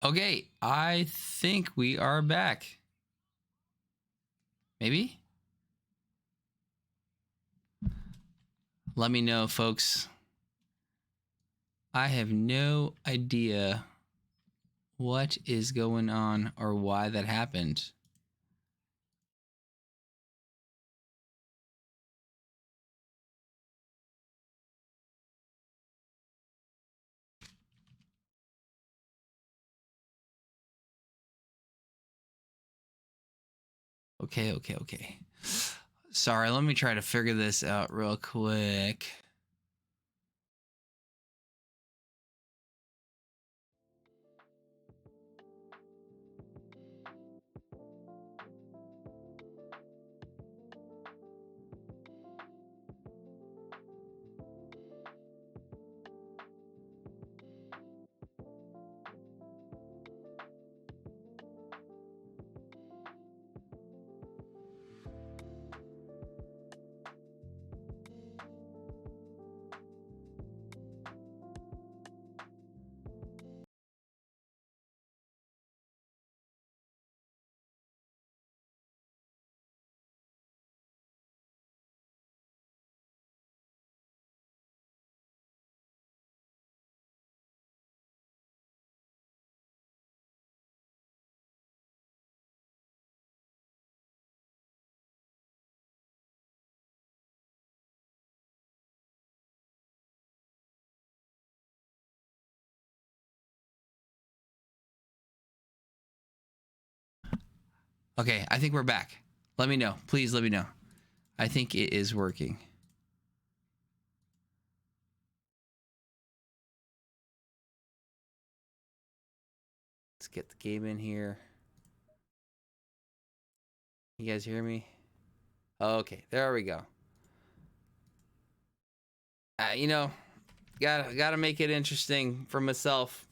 Okay, I think we are back. Maybe? Let me know, folks. I have no idea what is going on or why that happened. Okay. Sorry, let me try to figure this out real quick. Okay, I think we're back. Let me know. Please let me know. I think it is working. Let's get the game in here. You guys hear me? Okay, there we go. You know, gotta make it interesting for myself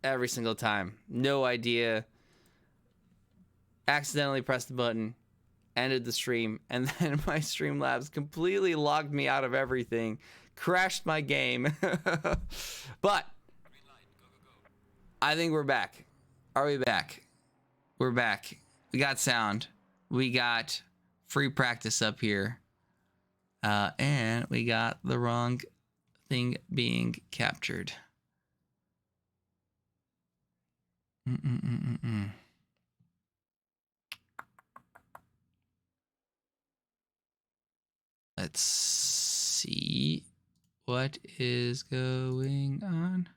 every single time. No idea. Accidentally pressed the button, ended the stream, and then my Streamlabs completely logged me out of everything, crashed my game. But I think we're back. Are we back? We're back. We got sound. We got free practice up here. And we got the wrong thing being captured. Let's see what is going on.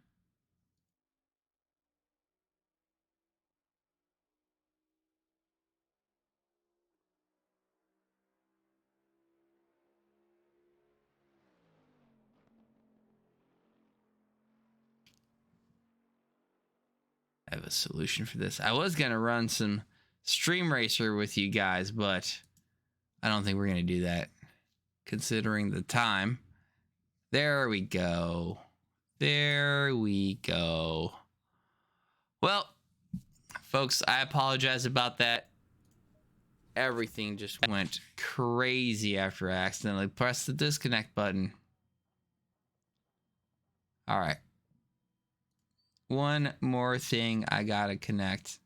I have a solution for this. I was going to run some Stream Racer with you guys, but I don't think we're going to do that considering the time. There we go. There we go. Well, folks, I apologize about that. Everything just went crazy after I accidentally pressed the disconnect button. All right. One more thing I gotta connect.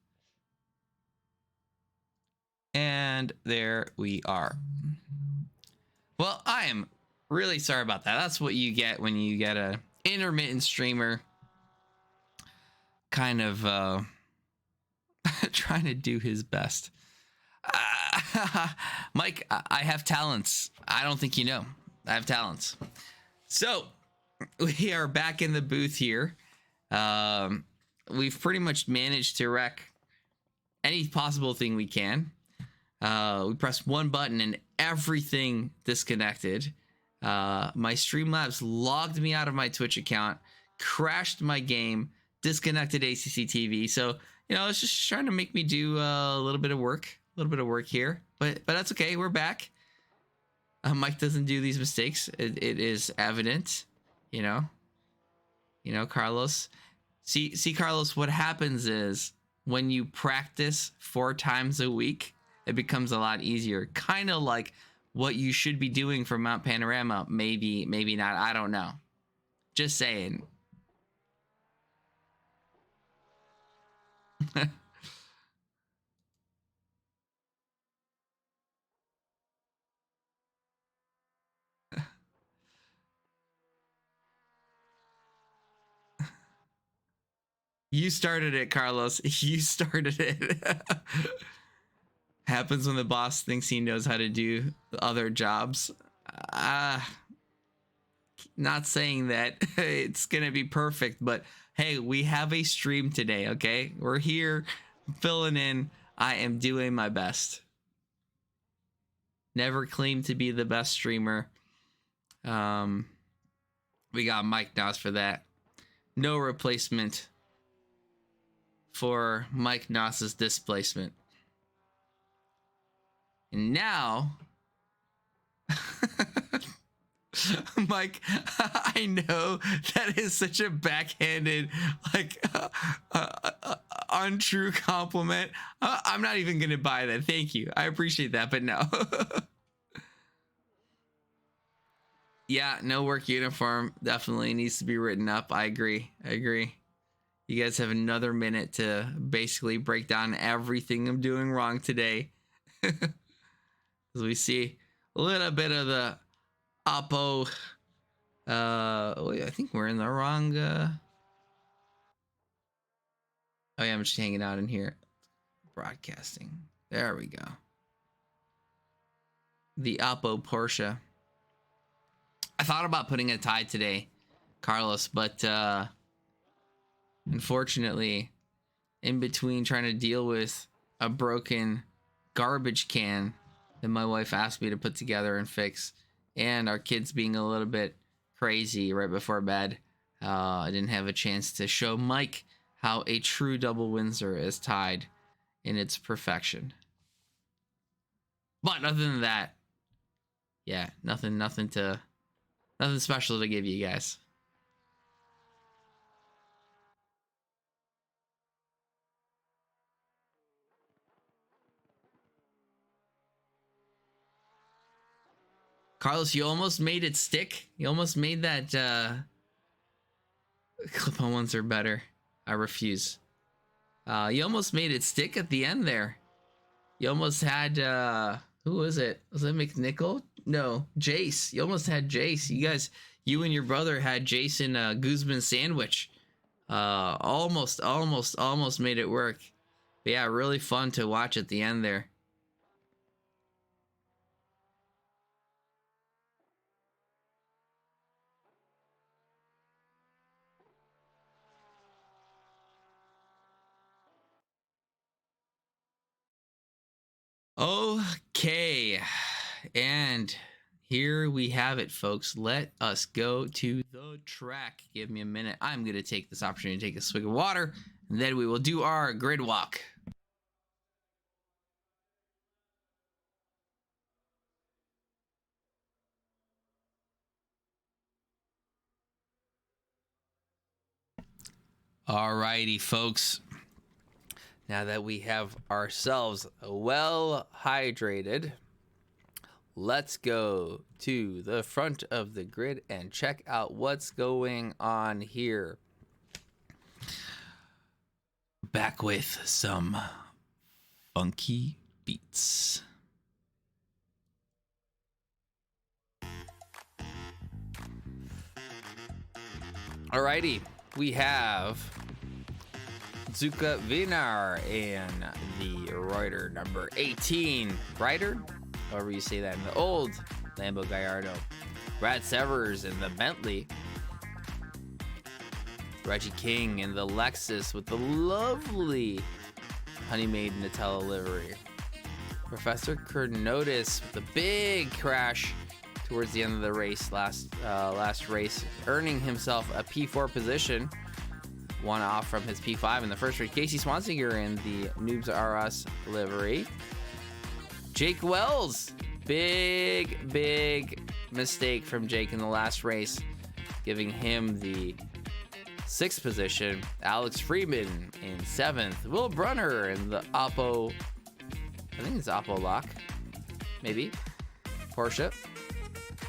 And there we are. Well, I am really sorry about that. That's what you get when you get a intermittent streamer kind of trying to do his best. Mike, I have talents. I don't think you know. I have talents. So we are back in the booth here. We've pretty much managed to wreck any possible thing we can. We pressed one button and everything disconnected. My Streamlabs logged me out of my Twitch account, crashed my game, disconnected ACC TV. So, you know, it's just trying to make me do a little bit of work here. But that's okay. We're back. Mike doesn't do these mistakes. It is evident, you know. You know, Carlos. See, Carlos, what happens is when you practice 4 times a week, it becomes a lot easier. Kind of like what you should be doing for Mount Panorama. Maybe not. I don't know. Just saying. You started it, Carlos. You started it. Happens when the boss thinks he knows how to do other jobs. Not saying that it's gonna be perfect, but hey, we have a stream today, okay? We're here filling in. I am doing my best. Never claimed to be the best streamer. We got Mike Noss for that. No replacement for Mike Noss's displacement. And now Mike, I know that is such a backhanded, like, untrue compliment. I'm not even gonna buy that. Thank you. I appreciate that, but no. Yeah, no work uniform definitely needs to be written up. I agree. You guys have another minute to basically break down everything I'm doing wrong today. As we see a little bit of the Oppo. Wait, I think we're in the wrong. Oh yeah, I'm just hanging out in here. Broadcasting. There we go. The Oppo Porsche. I thought about putting a tie today, Carlos, but unfortunately, in between trying to deal with a broken garbage can that my wife asked me to put together and fix, and our kids being a little bit crazy right before bed, I didn't have a chance to show Mike how a true double Windsor is tied in its perfection. But other than that, yeah, nothing special to give you guys. Carlos, you almost made it stick. You almost made that clip-on ones are better. I refuse. You almost made it stick at the end there. You almost had who was it? Was it McNichol? No, Jace. You almost had Jace. You and your brother had Jason Guzman sandwich. Almost made it work. But yeah, really fun to watch at the end there. Okay, and here we have it, folks. Let us go to the track. Give me a minute. I'm going to take this opportunity to take a swig of water, and then we will do our grid walk. Alrighty, folks. Now that we have ourselves well hydrated, let's go to the front of the grid and check out what's going on here. Back with some funky beats. Alrighty, we have Ghoukasian and the rider number 18. Rider? However you say that in the old Lambo Gallardo. Brad Severs in the Bentley. Reggie King in the Lexus with the lovely Honey-Made Nutella livery. Professor Kernotis with the big crash towards the end of the race, last race, earning himself a P4 position. One off from his P5 in the first race. Casey Swansinger in the Noobs R Us livery. Jake Wells, big mistake from Jake in the last race, giving him the 6th position. Alex Freeman in 7th. Will Brunner in the Oppo, I think it's Oppo Lock, maybe, Porsche.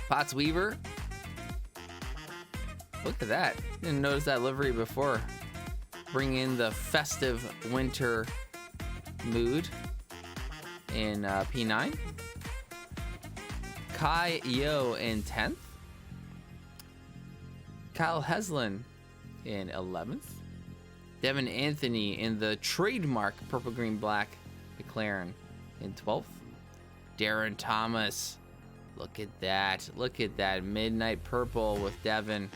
Potts Weaver. Look at that. Didn't notice that livery before. bring in the festive winter mood in P9. Kai Yo in 10th. Kyle Heslin in 11th. Devin Anthony in the trademark purple, green, black McLaren in 12th. Darren Thomas. Look at that. Look at that. Midnight purple with Devin.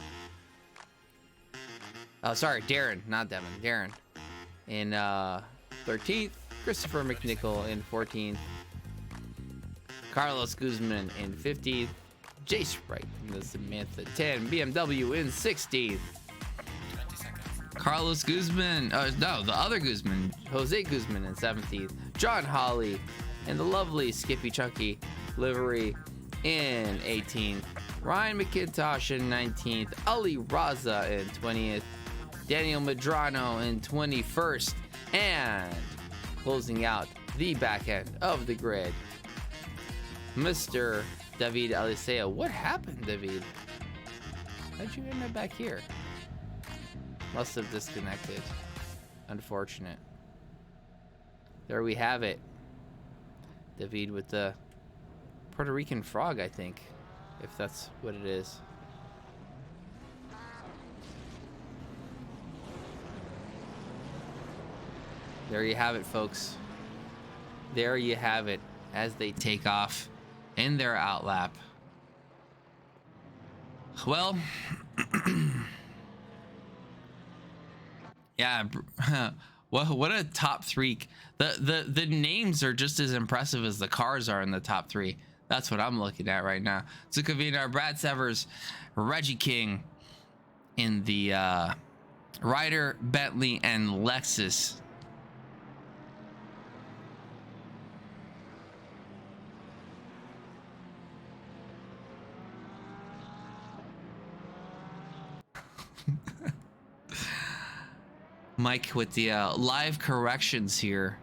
Oh, sorry. Darren, not Devin. Darren in 13th. Christopher McNichol in 14th. Carlos Guzman in 50th. Jay Sprite in the Samantha 10 BMW in 16th. Carlos Guzman, no, the other Guzman, Jose Guzman in 17th. John Hawley in the lovely Skippy Chunky livery in 18th. Ryan McIntosh in 19th. Ali Raza in 20th. Daniel Medrano in 21st. And closing out the back end of the grid, Mr. David Alisea. What happened, David? How'd you end up back here? Must have disconnected. Unfortunate. There we have it. David with the Puerto Rican frog, I think, if that's what it is. There you have it, folks. There you have it as they take off in their outlap. Well, yeah, what a top three. The names are just as impressive as the cars are in the top three. That's what I'm looking at right now. Zucavina, Brad Severs, Reggie King in the Ryder, Bentley, and Lexus. Mike with the live corrections here,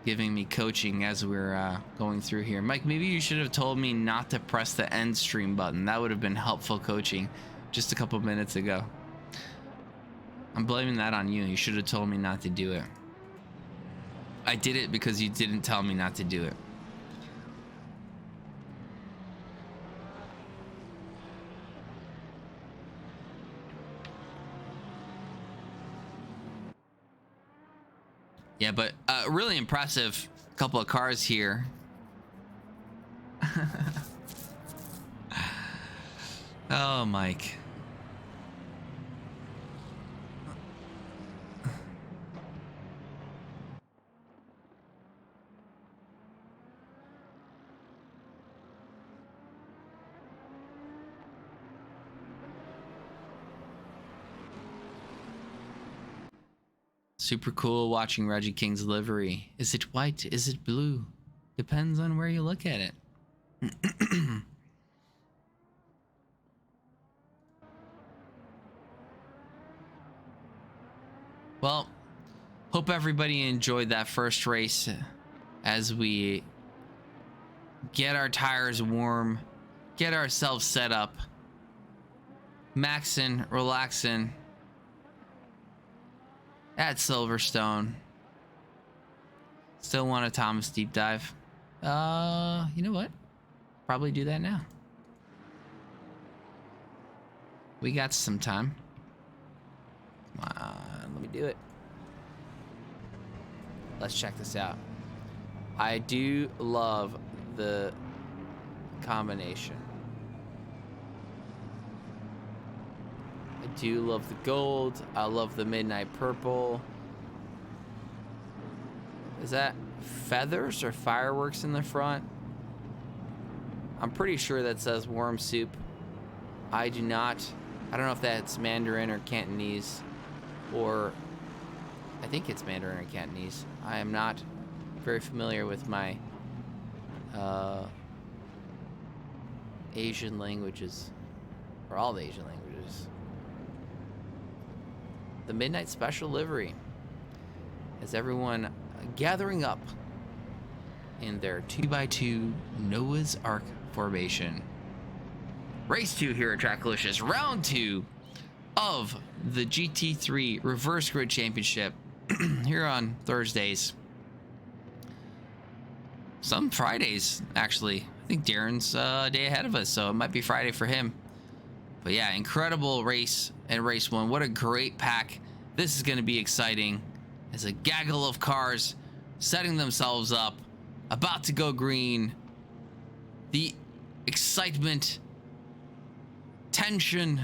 giving me coaching as we're going through here. Mike, maybe you should have told me not to press the end stream button. That would have been helpful coaching just a couple minutes ago. I'm blaming that on you. You should have told me not to do it. I did it because you didn't tell me not to do it. Yeah, but really impressive couple of cars here. Oh, Mike. Super cool watching Reggie King's livery. Is it white? Is it blue? Depends on where you look at it. Well, hope everybody enjoyed that first race as we get our tires warm, get ourselves set up, maxing, relaxing at Silverstone. Still want a Thomas deep dive. You know what? Probably do that now. We got some time. Come on, let me do it. Let's check this out. I do love the combination. I do love the gold. I love the midnight purple. Is that feathers or fireworks in the front? I'm pretty sure that says worm soup. I don't know if that's Mandarin or Cantonese, or I think it's Mandarin or Cantonese. I am not very familiar with my Asian languages, or all the Asian languages. The Midnight Special livery has everyone gathering up in their 2x2 Noah's Ark formation. Race 2 here at TRACKILICIOUS, round 2 of the GT3 Reverse Grid Championship here on Thursdays. Some Fridays, actually. I think Darren's a day ahead of us, so it might be Friday for him. But yeah, incredible race and race one. What a great pack. This is going to be exciting. As a gaggle of cars setting themselves up, about to go green. The excitement, tension,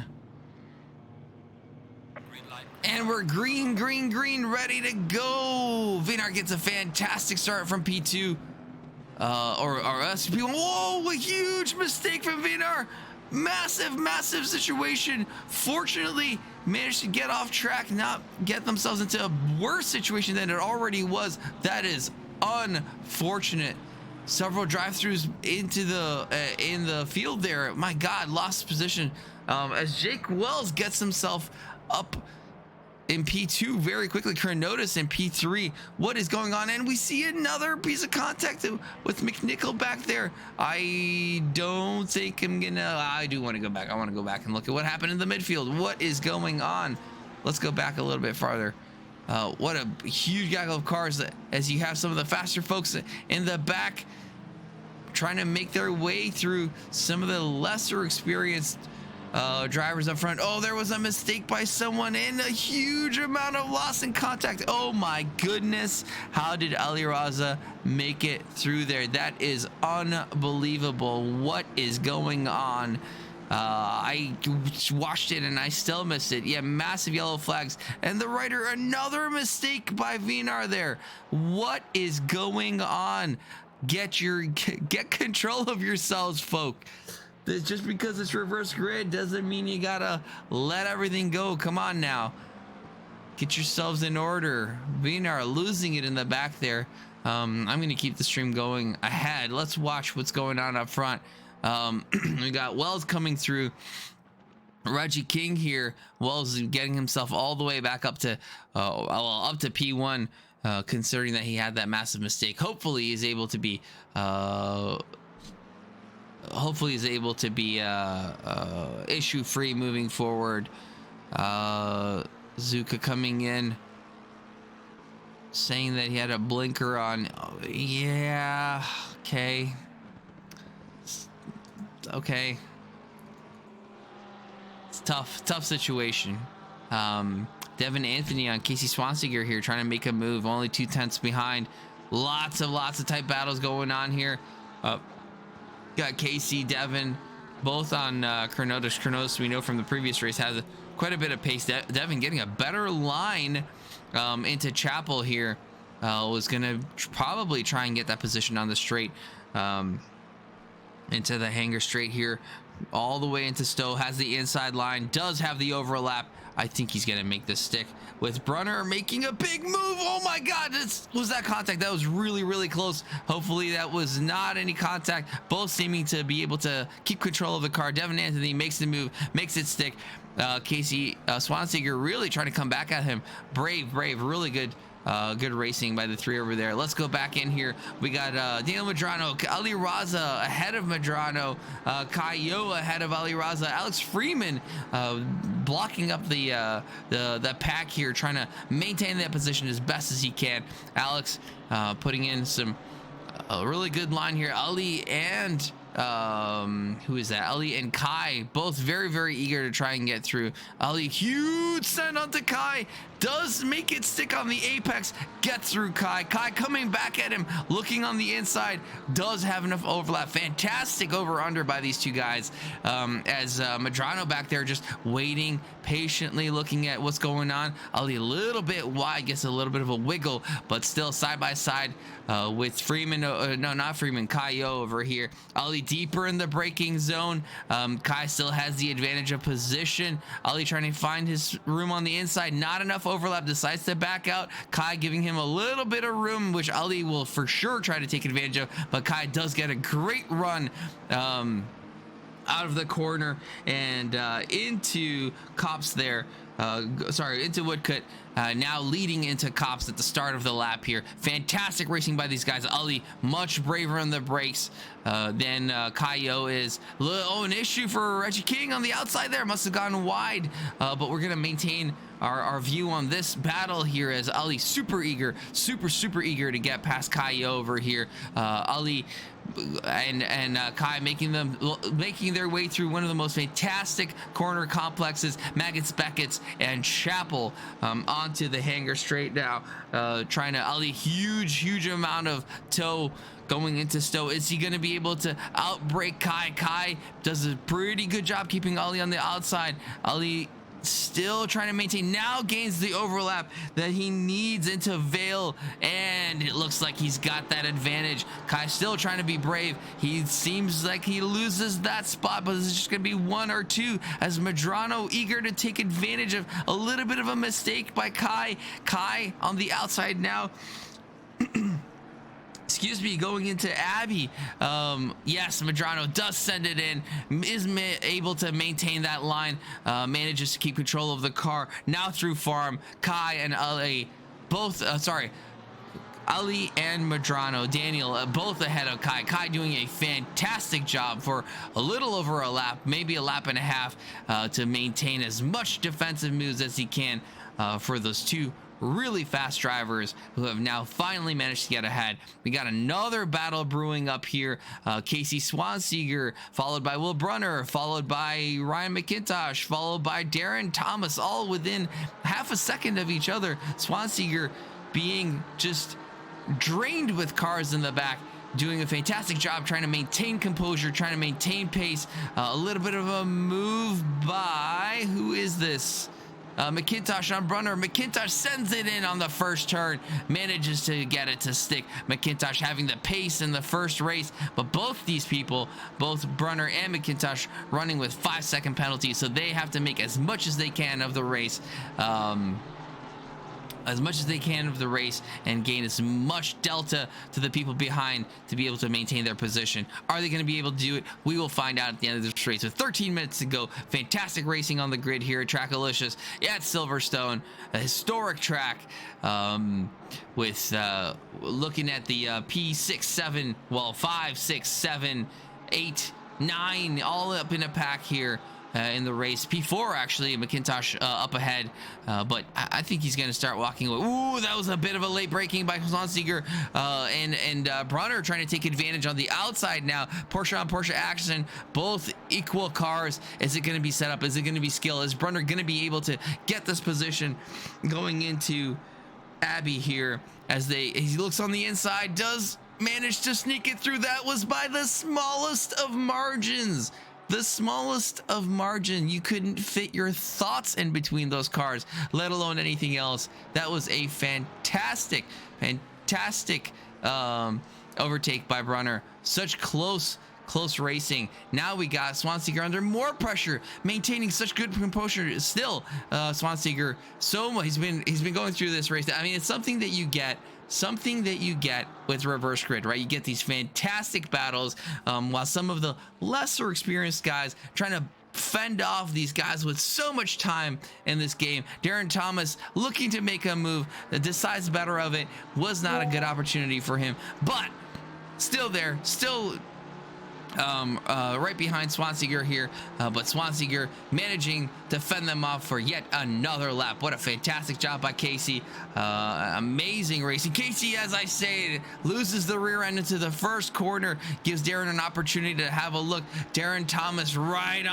and we're green, green, green, ready to go. Vinar gets a fantastic start from P2. Or SP1. Whoa, a huge mistake from Vinar. Massive situation. Fortunately, managed to get off track, not get themselves into a worse situation than it already was. That is unfortunate. Several drive-throughs into the in the field there. My God, lost position as Jake Wells gets himself up in P2 very quickly. Notice in P3 what is going on, and we see another piece of contact with McNichol back there. I don't think I'm gonna. I do want to go back. I want to go back and look at what happened in the midfield. What is going on? Let's go back a little bit farther. What a huge gaggle of cars as you have some of the faster folks in the back trying to make their way through some of the lesser experienced drivers up front. Oh, there was a mistake by someone and a huge amount of loss in contact. Oh my goodness, how did Ali Raza make it through there? That is unbelievable. What is going on? I watched it and I still missed it. Yeah, massive yellow flags, and the rider, another mistake by Vinar there. What is going on? Get control of yourselves, folk. Just because it's reverse grid doesn't mean you gotta let everything go. Come on now, get yourselves in order. Vinar losing it in the back there. I'm gonna keep the stream going ahead. Let's watch what's going on up front. We got Wells coming through. Reggie King here. Wells is getting himself all the way back up to up to P1, considering that he had that massive mistake. Hopefully he's able to be issue free moving forward. Zuka coming in saying that he had a blinker on. Oh, yeah, okay, it's tough situation. Devin Anthony on Casey Swanseger here trying to make a move, only 2/10 behind. Lots of tight battles going on here. Got Casey, Devin, both on Kronos. Kronos, we know from the previous race, has quite a bit of pace. Devin getting a better line into Chapel here. Was gonna probably try and get that position on the straight, into the hangar straight here, all the way into Stowe. Has the inside line, does have the overlap. I think he's gonna make this stick with Brunner making a big move. Oh my God, was that contact? That was really close. Hopefully that was not any contact. Both seeming to be able to keep control of the car. Devin Anthony makes the move, makes it stick. Casey Swanseger really trying to come back at him. Brave, really good racing by the three over there. Let's go back in here. We got Daniel Medrano, Ali Raza ahead of Medrano, Kayo ahead of Ali Raza, Alex Freeman blocking up the pack here, trying to maintain that position as best as he can. Alex putting in some a really good line here. Ali and who is that? Ali and Kai, both very eager to try and get through. Ali, huge send onto Kai, does make it stick on the apex, gets through Kai. Kai coming back at him, looking on the inside, does have enough overlap. Fantastic over under by these two guys, as Medrano back there just waiting patiently, looking at what's going on. Ali a little bit wide, gets a little bit of a wiggle, but still side by side with Freeman. No, not Freeman, Kayo over here. Ali deeper in the braking zone. Kai still has the advantage of position. Ali trying to find his room on the inside, not enough overlap, decides to back out. Kai giving him a little bit of room, which Ali will for sure try to take advantage of, but Kai does get a great run out of the corner and into Cops there. Sorry, into Woodcut. now leading into Cops at the start of the lap here. Fantastic racing by these guys. Ali much braver on the brakes than Kaio is. Oh, an issue for Reggie King on the outside there. Must have gone wide, but we're gonna maintain our view on this battle here as Ali super eager to get past Kai over here. Ali and Kai making their way through one of the most fantastic corner complexes, Maggots, Beckett's, and Chapel onto the hangar straight now. Trying to Ali huge amount of toe going into Stowe. Is he going to be able to outbrake Kai? Kai does a pretty good job keeping Ali on the outside. Ali still trying to maintain, now gains the overlap that he needs into Vale, and it looks like he's got that advantage. Kai still trying to be brave. He seems like he loses that spot, but this is just gonna be one or two as Medrano eager to take advantage of a little bit of a mistake by Kai. Kai on the outside now. Excuse me, going into Abby. Yes, Medrano does send it in, is able to maintain that line, manages to keep control of the car. Now through farm, Kai and Ali both, Ali and Medrano, Daniel, both ahead of Kai. Kai doing a fantastic job for a little over a lap, maybe a lap and a half, to maintain as much defensive moves as he can for those two really fast drivers who have now finally managed to get ahead. We got another battle brewing up here. Casey Swanseeger, followed by Will Brunner, followed by Ryan McIntosh, followed by Darren Thomas, all within half a second of each other. Swanseeger being just drained with cars in the back, doing a fantastic job trying to maintain composure, trying to maintain pace. A little bit of a move by, who is this? McIntosh on Brunner. McIntosh sends it in on the first turn, manages to get it to stick. McIntosh having the pace in the first race, but both these people, both Brunner and McIntosh, running with 5-second penalties, so they have to make as much as they can of the race. And gain as much delta to the people behind to be able to maintain their position. Are they going to be able to do it? We will find out at the end of this race with 13 minutes to go. Fantastic racing on the grid here at TRACKILICIOUS at Silverstone, a historic track, with looking at the P6, 7, well, 5, 6, 7, 8, 9, all up in a pack here. In the race. P4 actually, McIntosh up ahead, but I think he's going to start walking away. Ooh, that was a bit of a late braking by Swanseeger, and Brunner trying to take advantage on the outside now. Porsche on Porsche action, both equal cars. Is it going to be set up? Is it going to be skill? Is Brunner going to be able to get this position going into Abbey here as he looks on the inside, does manage to sneak it through. That was by the smallest of margins. The smallest of margin. You couldn't fit your thoughts in between those cars, let alone anything else. That was a fantastic overtake by Brunner. Such close racing. Now we got Swanseeger under more pressure, maintaining such good composure. Still, Swanseeger, so much he's been going through this race. I mean, it's something that you get with reverse grid, right? You get these fantastic battles, while some of the lesser experienced guys trying to fend off these guys with so much time in this game. Darren Thomas looking to make a move that decides better of it. Was not a good opportunity for him, but still there, right behind Swanseeger here, but Swanseeger managing to fend them off for yet another lap. What a fantastic job by Casey. Amazing racing. Casey, as I said, loses the rear end into the first corner, gives Darren an opportunity to have a look. Darren Thomas right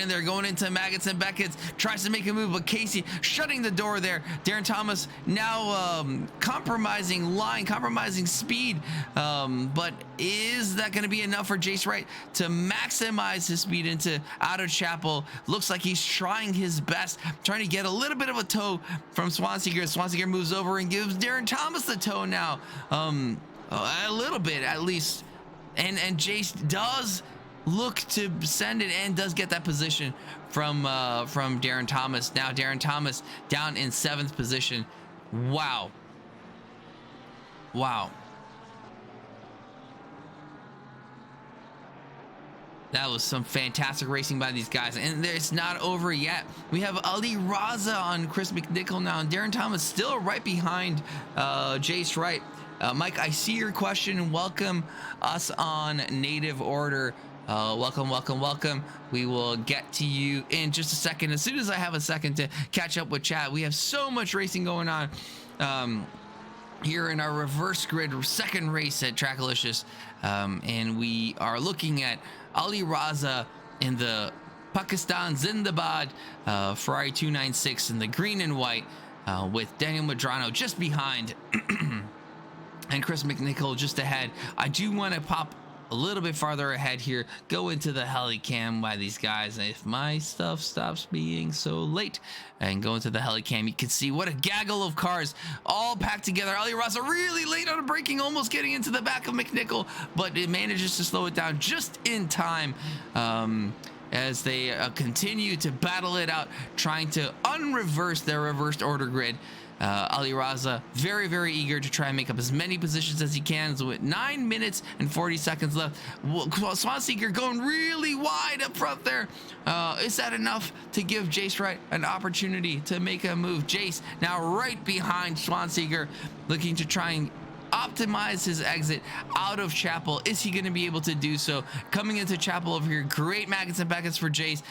in there, going into Maggots and Beckett's, tries to make a move, but Casey shutting the door there. Darren Thomas now compromising line, compromising speed, but is that going to be enough for Jace Wright to maximize his speed into out of Chapel? Looks like he's trying his best, trying to get a little bit of a toe from Swanseeger. Swanseeger moves over and gives Darren Thomas the toe now, a little bit at least, and Jace does look to send it and does get that position from Darren Thomas. Now Darren Thomas down in 7th position. Wow. That was some fantastic racing by these guys, and it's not over yet. We have Ali Raza on Chris McNichol now, and Darren Thomas still right behind Jace Wright. Mike, I see your question. Welcome us on native order. Welcome. We will get to you in just a second. As soon as I have a second to catch up with chat, we have so much racing going on here in our reverse grid second race at TRACKILICIOUS, and we are looking at Ali Raza in the Pakistan Zindabad Ferrari 296 in the green and white, with Daniel Medrano just behind and Chris McNichol just ahead. I do want to pop a little bit farther ahead here, go into the heli cam by these guys, and if my stuff stops being so late, and go into the heli cam, you can see what a gaggle of cars all packed together. Ali Raza really late on braking, almost getting into the back of McNichol, but it manages to slow it down just in time as they continue to battle it out, trying to unreverse their reversed order grid. Ali Raza very eager to try and make up as many positions as he can. So with 9 minutes and 40 seconds left, Swanseeker going really wide up front there. Is that enough to give Jace Wright an opportunity to make a move? Jace now right behind Swanseeker, looking to try and optimize his exit out of Chapel. Is he going to be able to do so? Coming into Chapel over here, great maggots and packets for Jace.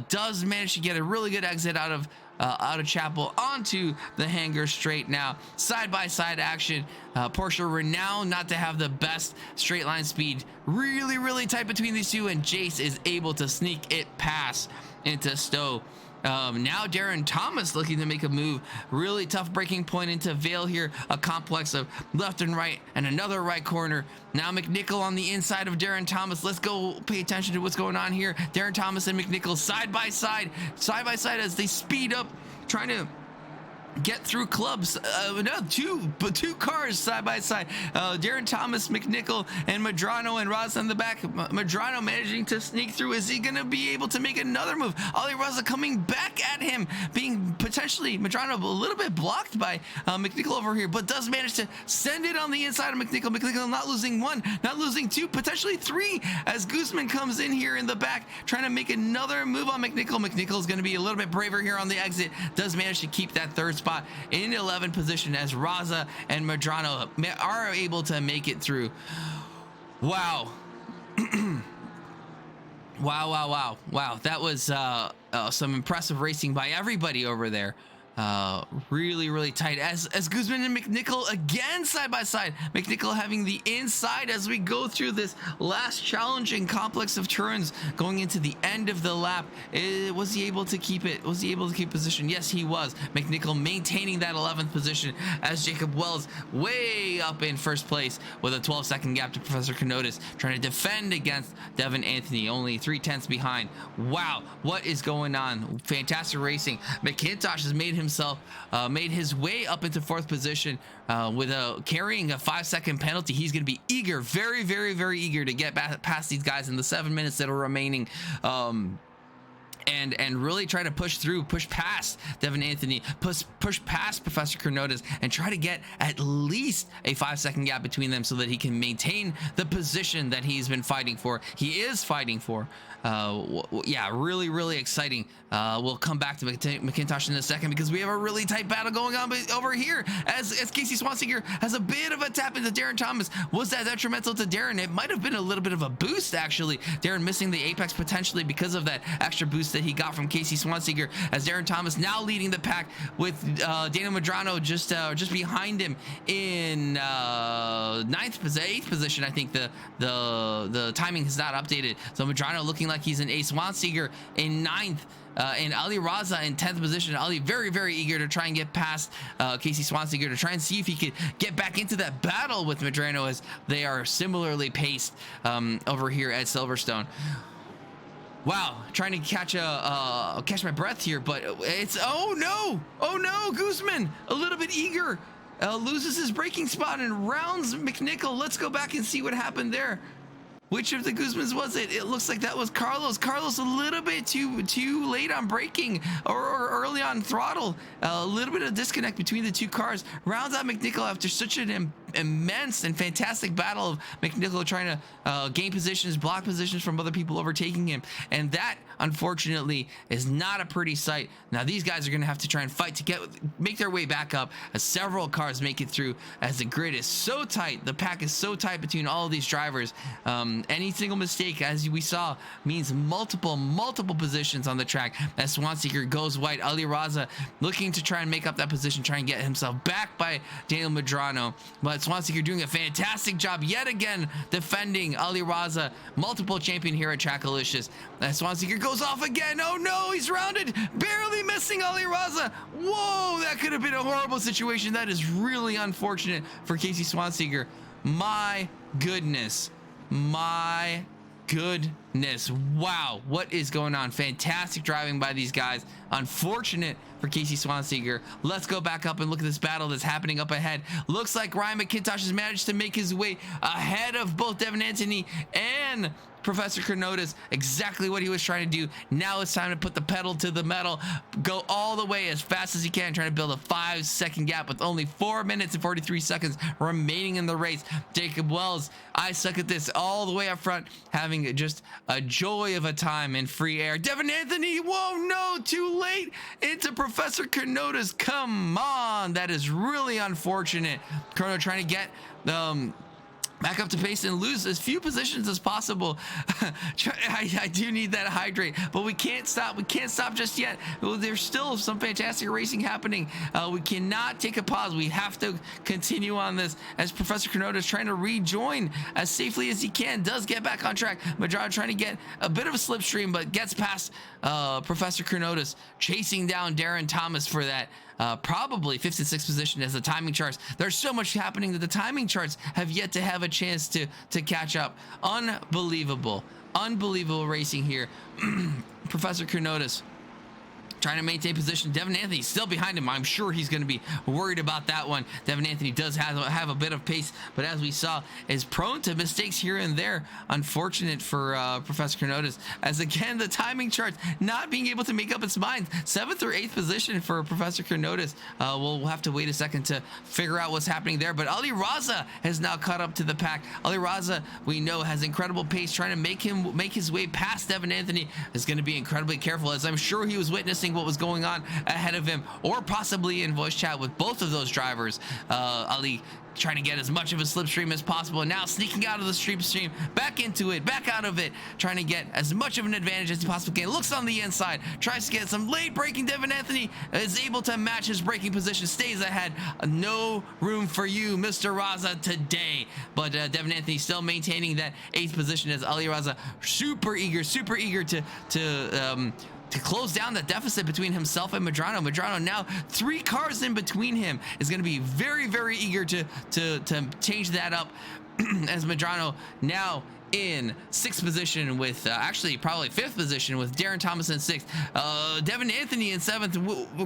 Does manage to get a really good exit out of Chapel onto the hangar straight. Now side by side action. Porsche renowned not to have the best straight line speed. Really tight between these two, and Jace is able to sneak it past into Stowe. Now Darren Thomas looking to make a move. Really tough braking point into Vale here. A complex of left and right and another right corner. Now McNichol on the inside of Darren Thomas. Let's go pay attention to what's going on here. Darren Thomas and McNichol side by side as they speed up, trying to get through clubs. Two cars side by side. Darren Thomas, McNichol, and Medrano and Raza in the back. Medrano managing to sneak through. Is he gonna be able to make another move? Ali Raza coming back at him, being potentially Medrano a little bit blocked by McNichol over here, but does manage to send it on the inside of McNichol. McNichol not losing one, not losing two, potentially three, as Ghoukasian comes in here in the back, trying to make another move on McNichol. McNichol is going to be a little bit braver here on the exit. Does manage to keep that third spot in 11th position as Raza and Medrano are able to make it through. Wow. Wow. That was some impressive racing by everybody over there. Really tight as Ghoukasian and McNichol again side by side. McNichol having the inside as we go through this last challenging complex of turns going into the end of the lap. Was he able to keep it? Was he able to keep position? Yes, he was. McNichol maintaining that 11th position as Jacob Wells way up in first place with a 12-second gap to Professor Kenotis, trying to defend against Devin Anthony, only 3/10 behind. Wow, what is going on? Fantastic racing. McIntosh has made his way up into 4th position with carrying a 5-second penalty. He's going to be eager, very eager to get past these guys in the 7 minutes that are remaining. And really try to push past Devin Anthony, push past Professor Kenotis, and try to get at least a 5-second gap between them so that he can maintain the position that he's been fighting for. He is fighting for. Yeah, really exciting. We'll come back to McIntosh in a second because we have a really tight battle going on over here as Casey Swanseeker has a bit of a tap into Darren Thomas. Was that detrimental to Darren? It might have been a little bit of a boost, actually. Darren missing the apex potentially because of that extra boost that he got from Casey Swanseeker, as Darren Thomas now leading the pack with Daniel Medrano just behind him in 8th position. I think the timing has not updated, so Medrano looking like he's an ace. Swanseeker in 9th. And Ali Raza in 10th position. Ali very eager to try and get past Casey Swanseeker to try and see if he could get back into that battle with Medrano, as they are similarly paced over here at Silverstone. Wow, trying to catch my breath here, but it's oh no, Ghoukasian a little bit eager, loses his braking spot and rounds McNichol. Let's go back and see what happened there. Which of the Ghoukasians was it? It looks like that was Carlos. Carlos a little bit too late on braking or early on throttle. A little bit of disconnect between the two cars. Rounds out McNichol after such an immense and fantastic battle of McNichol trying to gain positions, block positions from other people overtaking him. And that, unfortunately, is not a pretty sight. Now, these guys are going to have to try and fight to make their way back up as several cars make it through, as the grid is so tight. The pack is so tight between all of these drivers. Any single mistake, as we saw, means multiple positions on the track. As Swanseeker goes white, Ali Raza looking to try and make up that position, try and get himself back by Daniel Medrano. But Swanseeker doing a fantastic job yet again defending Ali Raza, multiple champion here at TRACKILICIOUS. As Swanseeker goes off again. Oh no, he's rounded, barely missing Ali Raza. Whoa, that could have been a horrible situation. That is really unfortunate for Casey Swanseeker. My goodness. My goodness. Wow, what is going on? Fantastic driving by these guys. Unfortunate for Casey Swanseeker. Let's go back up and look at this battle that's happening up ahead. Looks like Ryan McIntosh has managed to make his way ahead of both Devin Anthony and Professor Kronotis. Exactly what he was trying to do. Now it's time to put the pedal to the metal, go all the way as fast as he can, trying to build a 5-second gap with only 4 minutes and 43 seconds remaining in the race. Jacob Wells, I suck at this, all the way up front, having just a joy of a time in free air. Devin Anthony, whoa, no, too late into Professor Kronotis. Come on, that is really unfortunate. Chrono trying to get back up to pace and lose as few positions as possible. I do need that hydrate, but we can't stop. We can't stop just yet. There's still some fantastic racing happening. We cannot take a pause. We have to continue on this as Professor Kronotis is trying to rejoin as safely as he can. Does get back on track. Medrano trying to get a bit of a slipstream, but gets past Professor Kronotis, chasing down Darren Thomas for that probably 5th and 6th position as the timing charts. There's so much happening that the timing charts have yet to have a chance to catch up. Unbelievable racing here. Professor Kronotis trying to maintain position. Devin Anthony still behind him. I'm sure he's going to be worried about that one. Devin Anthony does have a bit of pace, but as we saw, is prone to mistakes here and there. Unfortunate for Professor Kronotis, as again the timing charts not being able to make up its mind. 7th or 8th position for Professor Kronotis. We'll have to wait a second to figure out what's happening there, but Ali Raza has now caught up to the pack. Ali Raza, we know, has incredible pace. Trying to make his way past Devin Anthony is going to be incredibly careful, as I'm sure he was witnessing what was going on ahead of him, or possibly in voice chat with both of those drivers. Ali trying to get as much of a slipstream as possible, and now sneaking out of the stream, back into it, back out of it, trying to get as much of an advantage as he possibly can. Looks on the inside, tries to get some late braking. Devin Anthony is able to match his braking position, stays ahead. No room for you, Mr. Raza, today. But Devin Anthony still maintaining that 8th position, as Ali Raza super eager to close down the deficit between himself and Medrano. Medrano now 3 cars in between him, is going to be very eager to change that up as Medrano now in 6th position with actually probably 5th position with Darren Thomas in 6th, Devin Anthony in 7th.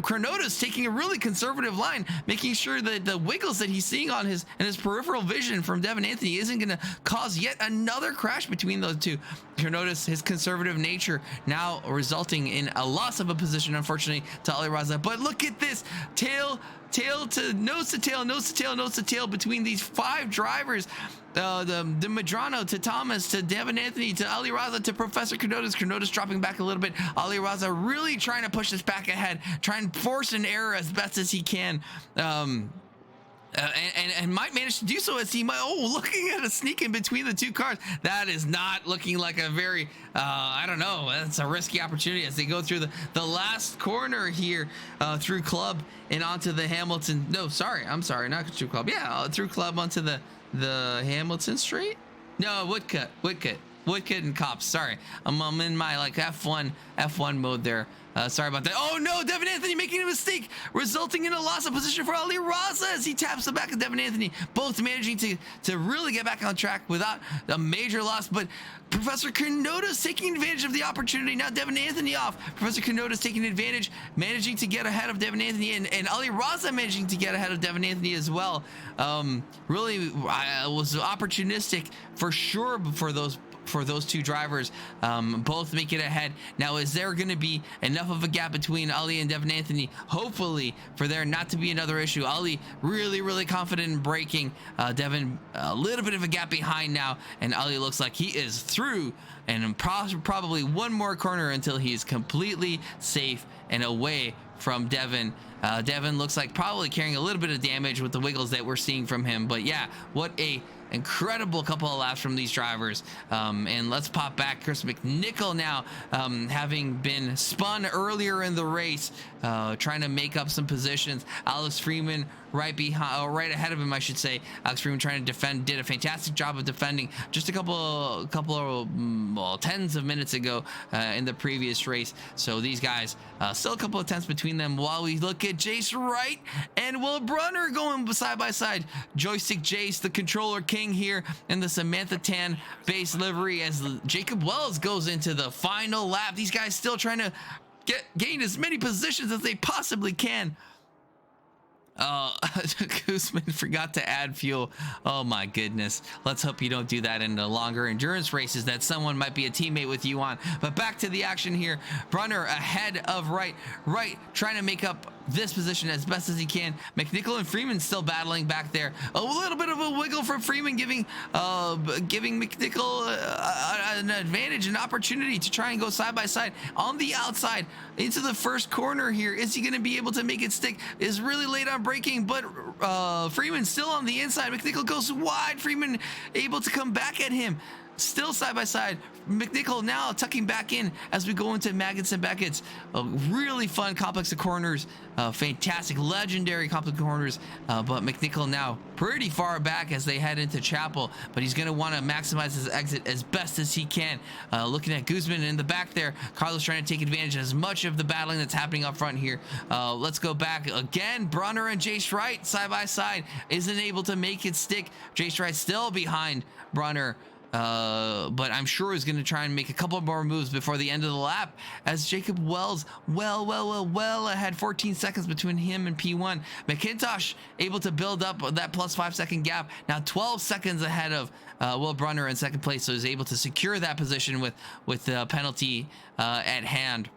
Kronotis taking a really conservative line, making sure that the wiggles that he's seeing on his peripheral vision from Devin Anthony isn't going to cause yet another crash between those two. Kronotis, his conservative nature now resulting in a loss of a position, unfortunately, to Ali Raza. But look at this tail to nose to tail between these 5 drivers. The Medrano to Thomas to Devin Anthony to Ali Raza to Professor Kronotis. Kronotis dropping back a little bit. Ali Raza really trying to push this back ahead, trying to force an error as best as he can. And might manage to do so, as he might, looking at a sneak in between the 2 cars. That is not looking like a very I don't know, that's a risky opportunity as they go through the last corner here through Club and onto the Hamilton. No, sorry, I'm sorry, not through Club. Yeah, through Club onto the Hamilton Street. No, Woodcut and Cops. Sorry, I'm in my like F1 mode there. Sorry about that. Oh no, Devin Anthony making a mistake, resulting in a loss of position for Ali Raza as he taps the back of Devin Anthony. Both managing to really get back on track without a major loss, but Professor Kronotis taking advantage of the opportunity. Now Devin Anthony off. Professor Kronotis taking advantage, managing to get ahead of Devin Anthony, and Ali Raza managing to get ahead of Devin Anthony as well. Really was opportunistic for sure for for those two drivers, both make it ahead. Now, is there going to be enough of a gap between Ali and Devin Anthony, hopefully, for there not to be another issue? Ali really confident in braking. Devin a little bit of a gap behind now, and Ali looks like he is through, and probably one more corner until he's completely safe and away from Devin. Devin looks like probably carrying a little bit of damage with the wiggles that we're seeing from him, but yeah, what a incredible couple of laps from these drivers. And let's pop back. Chris McNichol now, having been spun earlier in the race, trying to make up some positions. Alex Freeman right behind, right ahead of him, I should say. Alex Freeman trying to defend, did a fantastic job of defending just a couple of tens of minutes ago in the previous race. So these guys, still a couple of tenths between them, while we look at Jace Wright and Will Brunner going side by side. Joystick Jace, the controller king here in the Samantha Tan base livery, as Jacob Wells goes into the final lap. These guys still trying to gain as many positions as they possibly can. Guzman forgot to add fuel. Oh my goodness. Let's hope you don't do that in the longer endurance races that someone might be a teammate with you on. But back to the action here. Brunner ahead of Wright trying to make up this position as best as he can. McNichol and Freeman still battling back there. A little bit of a wiggle from Freeman, giving McNichol an advantage, an opportunity to try and go side by side on the outside into the first corner here. Is he going to be able to make it stick? Is really late on braking, but Freeman still on the inside. McNichol goes wide. Freeman able to come back at him. Still side by side. McNichol now tucking back in as we go into Maggots and Beckett's. A really fun complex of corners. Fantastic, legendary complex of corners. But McNichol now pretty far back as they head into Chapel. But he's going to want to maximize his exit as best as he can. Looking at Guzman in the back there. Carlos trying to take advantage of as much of the battling that's happening up front here. Let's go back again. Brunner and Jace Wright side by side. Isn't able to make it stick. Jace Wright still behind Brunner. But I'm sure he's going to try and make a couple more moves before the end of the lap, as Jacob Wells well ahead, 14 seconds between him and P1. McIntosh able to build up that plus 5 second gap, now 12 seconds ahead of Will Brunner in second place, so he's able to secure that position with the penalty at hand.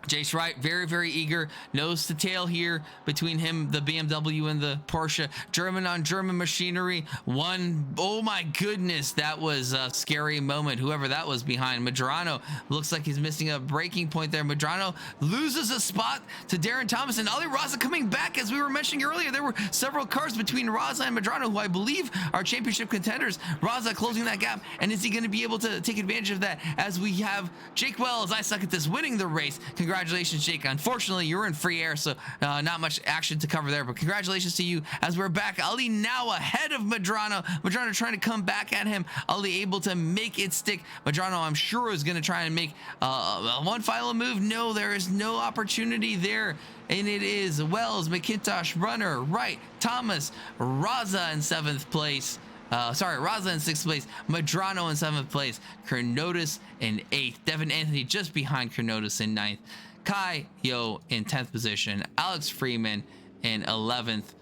Jace Wright, very eager, nose to tail here between him, the BMW and the Porsche. German on German machinery. Oh my goodness, that was a scary moment. Whoever that was behind Medrano looks like he's missing a braking point there. Medrano loses a spot to Darren Thomas, and Ali Raza coming back. As we were mentioning earlier, there were several cars between Raza and Medrano, who I believe are championship contenders. Raza closing that gap, and is he going to be able to take advantage of that, as we have Jake Wells, I suck at this, winning the race. Congratulations, Jake. Unfortunately, you're in free air, so not much action to cover there, but congratulations to you as we're back. Ali now ahead of Medrano. Medrano trying to come back at him. Ali able to make it stick. Medrano, I'm sure, is going to try and make one final move. No, there is no opportunity there. And it is Wells, McIntosh, Brunner, Wright, Thomas, Raza in 7th place. Raza in 6th place, Medrano in 7th place, Kernotis in 8th, Devin Anthony just behind Kernotis in 9th, Kai Yo in 10th position, Alex Freeman in 11th,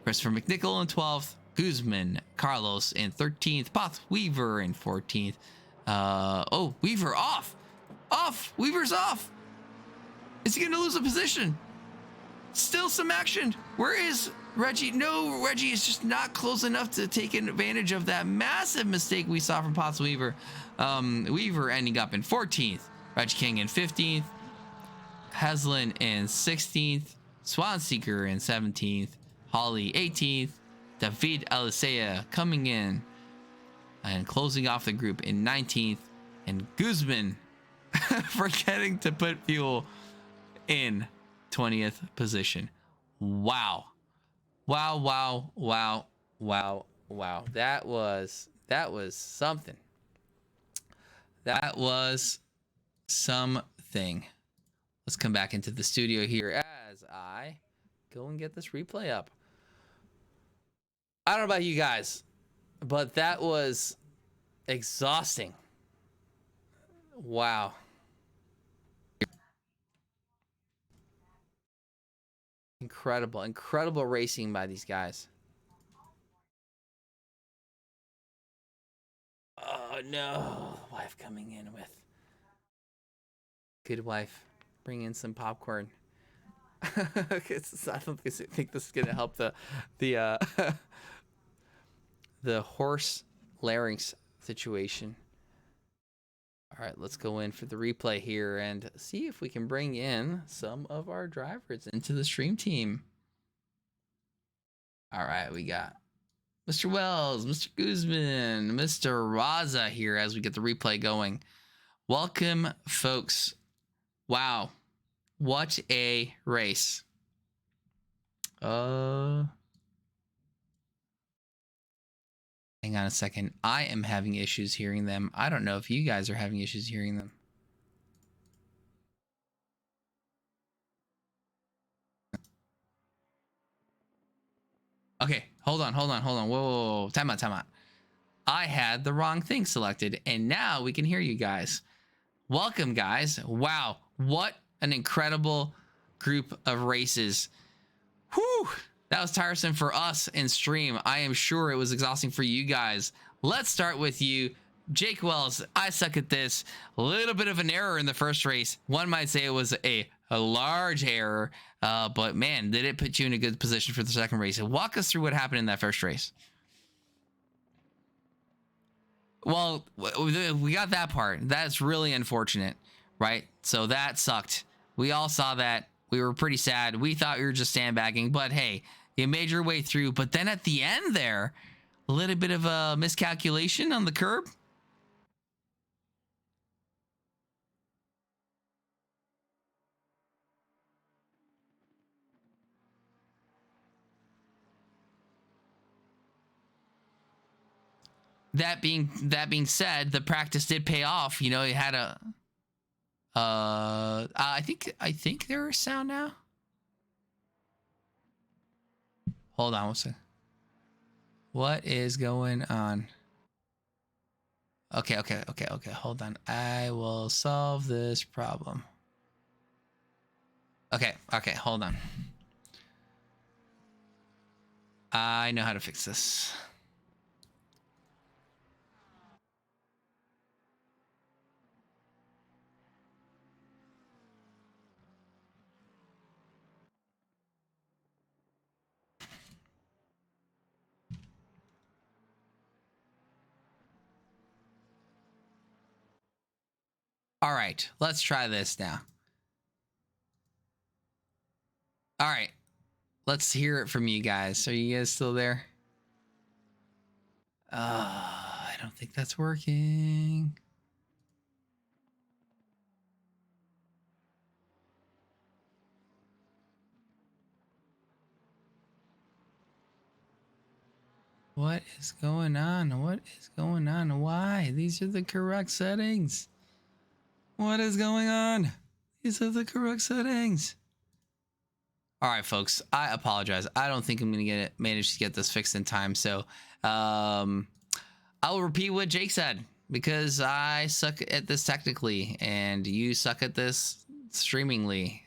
Christopher McNichol in 12th, Guzman Carlos in 13th, Poth Weaver in 14th. Weaver off! Weaver's off! Is he gonna lose a position? Still some action. Where is Reggie? No, Reggie is just not close enough to take advantage of that massive mistake we saw from Potts Weaver. Weaver ending up in 14th, Reggie King in 15th, Heslin in 16th, Swanseeker in 17th, Holly 18th, David Alisea coming in and closing off the group in 19th, and Guzman forgetting to put fuel in 20th position. Wow. That was something. That was something. Let's come back into the studio here as I go and get this replay up. I don't know about you guys, but that was exhausting. Wow. Incredible racing by these guys. Oh no. wife coming in with. Good wife. Bring in some popcorn. I don't think this is gonna help the the horse larynx situation. All right, let's go in for the replay here and see if we can bring in some of our drivers into the stream team. All right, we got Mr. Wells, Mr. Guzman, Mr. Raza here as we get the replay going. Welcome, folks. Wow, what a race. Hang on a second. I am having issues hearing them. I don't know if you guys are having issues hearing them. Okay, hold on. Whoa. Time out. I had the wrong thing selected, and now we can hear you guys. Welcome, guys. Wow, what an incredible group of races. Whew, that was tiresome for us in stream. I am sure it was exhausting for you guys. Let's start with you, Jake Wells. I suck at this. A little bit of an error in the first race. One might say it was a large error, but man, did it put you in a good position for the second race. Walk us through what happened in that first race. Well, we got that part. That's really unfortunate, right? So that sucked. We all saw that. We were pretty sad. We thought we were just sandbagging, but hey, you made your way through. But then at the end there, a little bit of a miscalculation on the curb. That being said, the practice did pay off. You know, you had a I think there is sound now. Hold on one second. What is going on? Okay. Hold on. I will solve this problem. Okay, hold on. I know how to fix this. All right, let's try this now. All right, let's hear it from you guys. Are you guys still there? I don't think that's working. What is going on? What is going on? Why? These are the correct settings. What is going on? These are the correct settings. All right, folks, I apologize. I don't think I'm going to manage to get this fixed in time. So I'll repeat what Jake said, because I suck at this technically and you suck at this streamingly.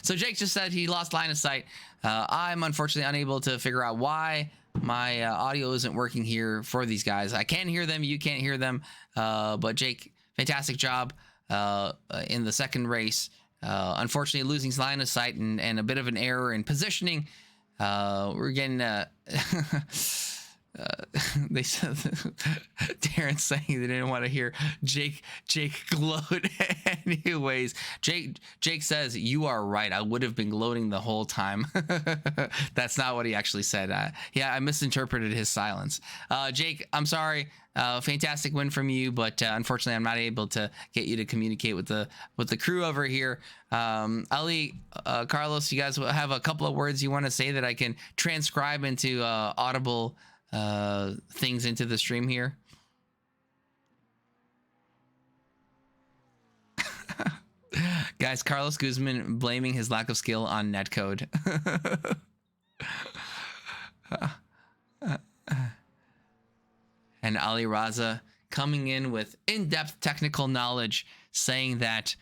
So Jake just said he lost line of sight. I'm unfortunately unable to figure out why my audio isn't working here for these guys. I can hear them. You can't hear them. But Jake, fantastic job in the second race. Unfortunately, losing line of sight and a bit of an error in positioning. We're getting they said Darren's saying they didn't want to hear Jake gloat. Anyways, Jake says you are right. I would have been gloating the whole time. That's not what he actually said. Yeah, I misinterpreted his silence. Jake, I'm sorry. Fantastic win from you, but unfortunately, I'm not able to get you to communicate with the crew over here. Ali, Carlos, you guys have a couple of words you want to say that I can transcribe into audible things into the stream here? Guys, Carlos Guzman blaming his lack of skill on netcode. And Ali Raza coming in with in-depth technical knowledge, saying that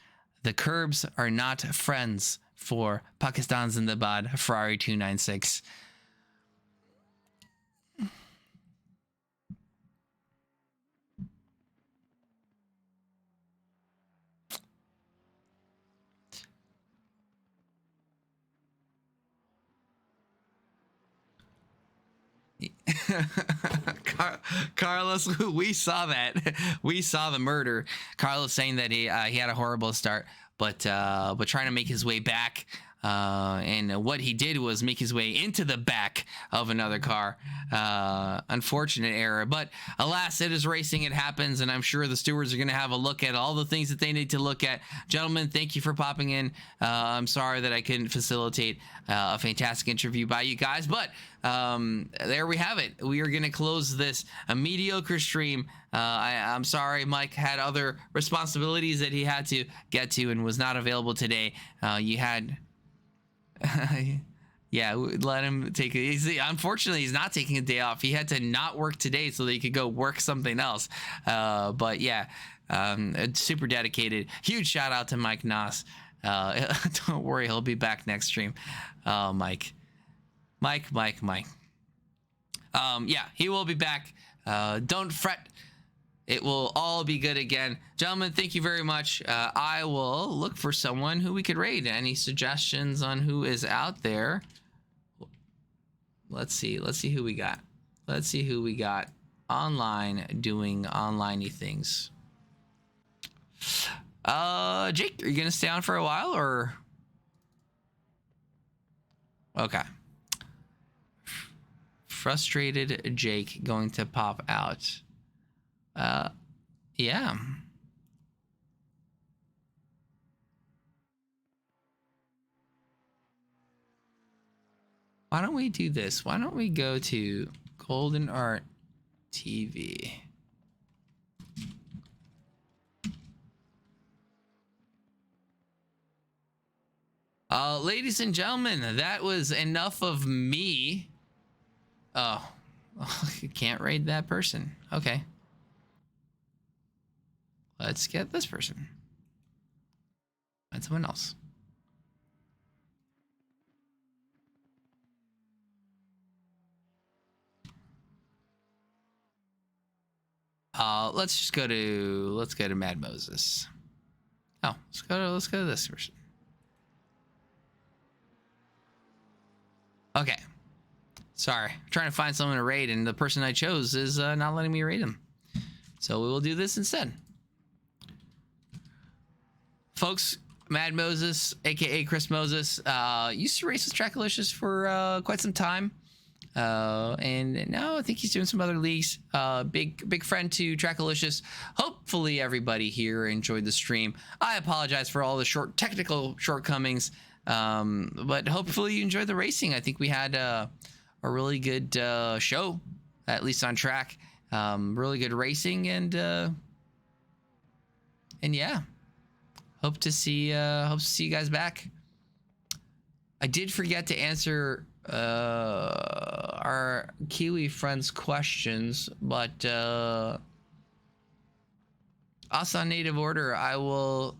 the curbs are not friends for Pakistan's Zindabad Ferrari 296. Carlos, we saw that. We saw the murder. Carlos saying that he had a horrible start, but trying to make his way back. And what he did was make his way into the back of another car. Unfortunate error, but alas, it is racing. It happens, and I'm sure the stewards are going to have a look at all the things that they need to look at. Gentlemen, thank you for popping in. I'm sorry that I couldn't facilitate a fantastic interview by you guys, but there we have it. We are going to close this a mediocre stream. I'm sorry Mike had other responsibilities that he had to get to and was not available today. You had yeah, let him take it. Unfortunately, he's not taking a day off. He had to not work today so that he could go work something else. But yeah, super dedicated. Huge shout out to Mike Noss. Don't worry, he'll be back next stream. Mike. Yeah, he will be back. Don't fret. It will all be good again. Gentlemen, thank you very much. I will look for someone who we could raid. Any suggestions on who is out there? Let's see who we got. Let's see who we got online doing online-y things. Jake, are you gonna stay on for a while or? Okay. Frustrated Jake going to pop out. Yeah. Why don't we do this? Why don't we go to Golden Art TV? Ladies and gentlemen, that was enough of me. Oh, you can't raid that person. Okay. Let's get this person. And someone else. Let's go to Mad Moses. Oh, let's go to this person. Okay. Sorry, I'm trying to find someone to raid, and the person I chose is not letting me raid him. So we will do this instead. Folks, Mad Moses, aka Chris Moses, used to race with TRACKILICIOUS for quite some time. And now I think he's doing some other leagues. Big friend to TRACKILICIOUS. Hopefully everybody here enjoyed the stream. I apologize for all the technical shortcomings, but hopefully you enjoyed the racing. I think we had a really good show, at least on track. Really good racing, and yeah, hope to see you guys back. I did forget to answer our Kiwi friends' questions, but us on Native Order, I will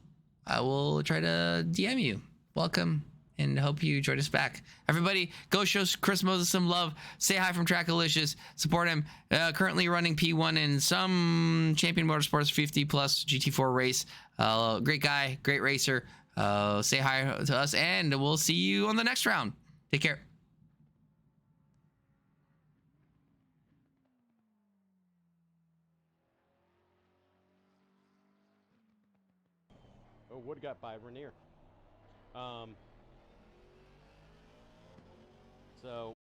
try to DM you. Welcome, and hope you join us back. Everybody, go show Chris Moses some love. Say hi from TRACKILICIOUS. Support him. Currently running P1 in some Champion Motorsports 50 plus GT4 race. Great guy, great racer. Say hi to us, and we'll see you on the next round. Take care. Oh, Wood got by Rainier. So